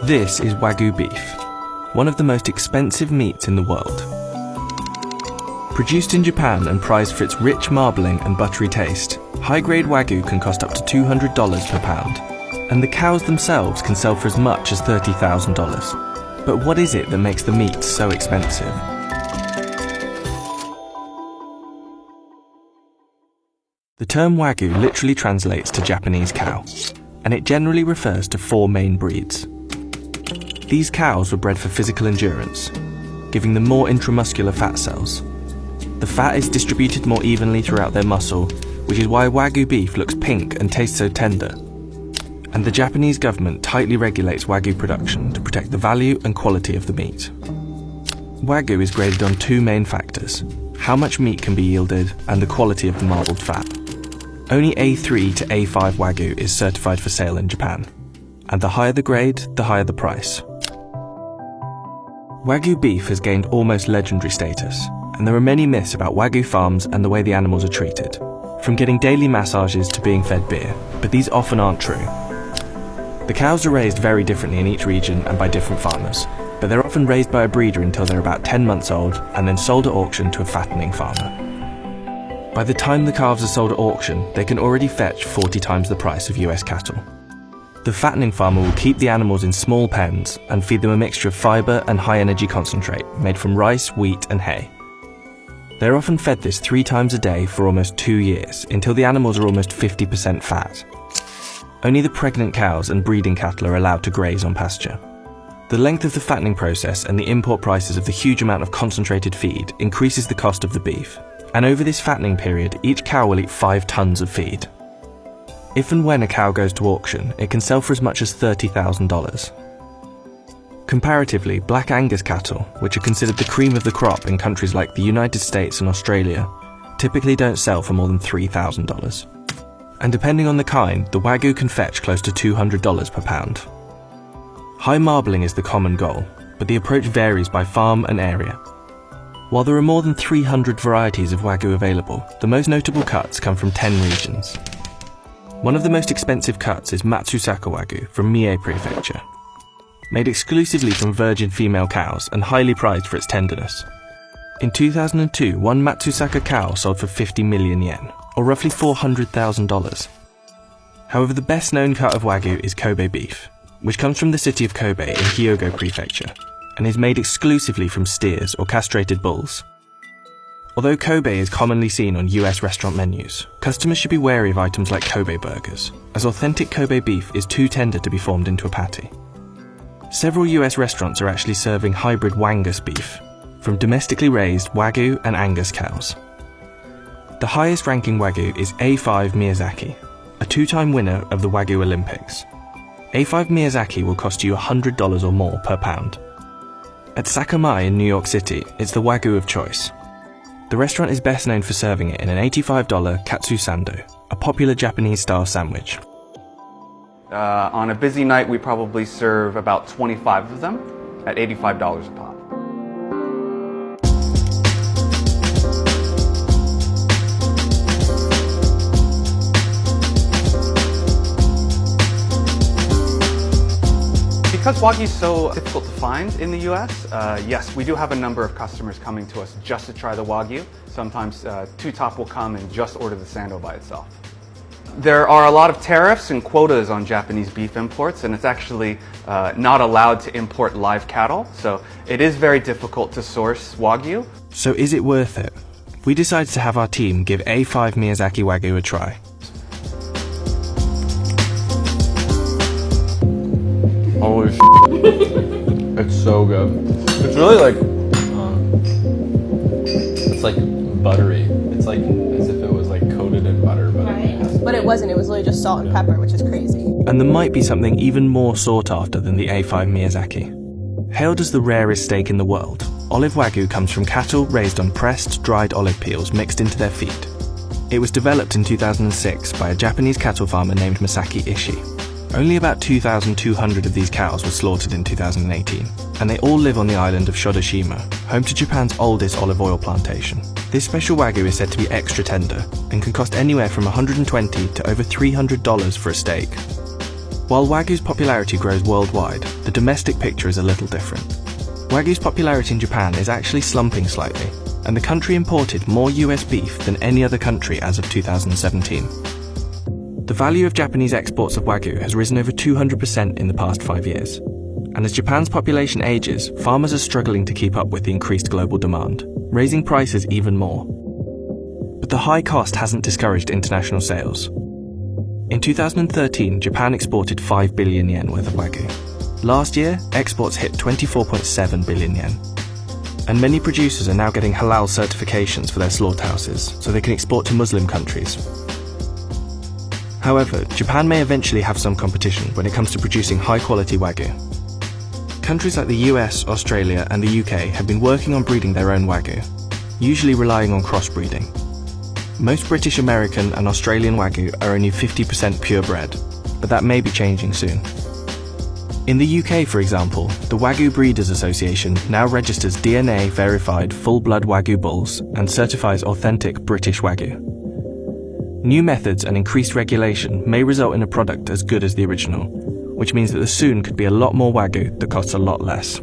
This is Wagyu beef, one of the most expensive meats in the world. Produced in Japan and prized for its rich marbling and buttery taste, high-grade Wagyu can cost up to $200 per pound, and the cows themselves can sell for as much as $30,000. But what is it that makes the meat so expensive? The term Wagyu literally translates to Japanese cow, and it generally refers to 4 main breeds. These cows were bred for physical endurance, giving them more intramuscular fat cells. The fat is distributed more evenly throughout their muscle, which is why Wagyu beef looks pink and tastes so tender. And the Japanese government tightly regulates Wagyu production to protect the value and quality of the meat. Wagyu is graded on 2 main factors: how much meat can be yielded and the quality of the marbled fat. Only A3 to A5 Wagyu is certified for sale in Japan, and the higher the grade, the higher the price. Wagyu beef has gained almost legendary status, and there are many myths about Wagyu farms and the way the animals are treated, from getting daily massages to being fed beer, but these often aren't true. The cows are raised very differently in each region and by different farmers, but they're often raised by a breeder until they're about 10 months old and then sold at auction to a fattening farmer. By the time the calves are sold at auction, they can already fetch 40 times the price of US cattle. The fattening farmer will keep the animals in small pens and feed them a mixture of fibre and high-energy concentrate made from rice, wheat and hay. They're often fed this 3 times a day for almost 2 years, until the animals are almost 50% fat. Only the pregnant cows and breeding cattle are allowed to graze on pasture. The length of the fattening process and the import prices of the huge amount of concentrated feed increases the cost of the beef, and over this fattening period, each cow will eat 5 tons of feed. If and when a cow goes to auction, it can sell for as much as $30,000. Comparatively, Black Angus cattle, which are considered the cream of the crop in countries like the United States and Australia, typically don't sell for more than $3,000. And depending on the kind, the Wagyu can fetch close to $200 per pound. High marbling is the common goal, but the approach varies by farm and area. While there are more than 300 varieties of Wagyu available, the most notable cuts come from 10 regions. One of the most expensive cuts is Matsusaka Wagyu from Mie Prefecture. Made exclusively from virgin female cows and highly prized for its tenderness. In 2002, one Matsusaka cow sold for 50 million yen, or roughly $400,000. However, the best known cut of Wagyu is Kobe beef, which comes from the city of Kobe in Hyogo Prefecture, and is made exclusively from steers or castrated bulls. Although Kobe is commonly seen on US restaurant menus, customers should be wary of items like Kobe burgers, as authentic Kobe beef is too tender to be formed into a patty. Several US restaurants are actually serving hybrid Wangus beef, from domestically raised Wagyu and Angus cows. The highest ranking Wagyu is A5 Miyazaki, a 2-time winner of the Wagyu Olympics. A5 Miyazaki will cost you $100 or more per pound. At Sakamai in New York City, it's the Wagyu of choice. The restaurant is best known for serving it in an $85 katsu sando, a popular Japanese-style sandwich. On a busy night, we probably serve about 25 of them at $85 a pop. Because Wagyu is so difficult to find in the US, yes, we do have a number of customers coming to us just to try the Wagyu. Sometimes Two Top will come and just order the sando by itself. There are a lot of tariffs and quotas on Japanese beef imports, and it's actually not allowed to import live cattle, so it is very difficult to source Wagyu. So is it worth it? We decided to have our team give A5 Miyazaki Wagyu a try. Holy shit. It's so good. It's really like, it's like buttery. It's like as if it was like coated in butter, but But it wasn't, it was literally just salt and pepper, which is crazy. And there might be something even more sought after than the A5 Miyazaki. Hailed as the rarest steak in the world, olive Wagyu comes from cattle raised on pressed, dried olive peels mixed into their feed. It was developed in 2006 by a Japanese cattle farmer named Masaki Ishii. Only about 2,200 of these cows were slaughtered in 2018, and they all live on the island of Shodoshima, home to Japan's oldest olive oil plantation. This special Wagyu is said to be extra tender, and can cost anywhere from $120 to over $300 for a steak. While Wagyu's popularity grows worldwide, the domestic picture is a little different. Wagyu's popularity in Japan is actually slumping slightly, and the country imported more US beef than any other country as of 2017. The value of Japanese exports of Wagyu has risen over 200% in the past 5 years. And as Japan's population ages, farmers are struggling to keep up with the increased global demand, raising prices even more. But the high cost hasn't discouraged international sales. In 2013, Japan exported 5 billion yen worth of Wagyu. Last year, exports hit 24.7 billion yen. And many producers are now getting halal certifications for their slaughterhouses, so they can export to Muslim countries. However, Japan may eventually have some competition when it comes to producing high-quality Wagyu. Countries like the US, Australia, and the UK have been working on breeding their own Wagyu, usually relying on crossbreeding. Most British, American, and Australian Wagyu are only 50% purebred, but that may be changing soon. In the UK, for example, the Wagyu Breeders Association now registers DNA-verified full-blood Wagyu bulls and certifies authentic British Wagyu. New methods and increased regulation may result in a product as good as the original, which means that there soon could be a lot more Wagyu that costs a lot less.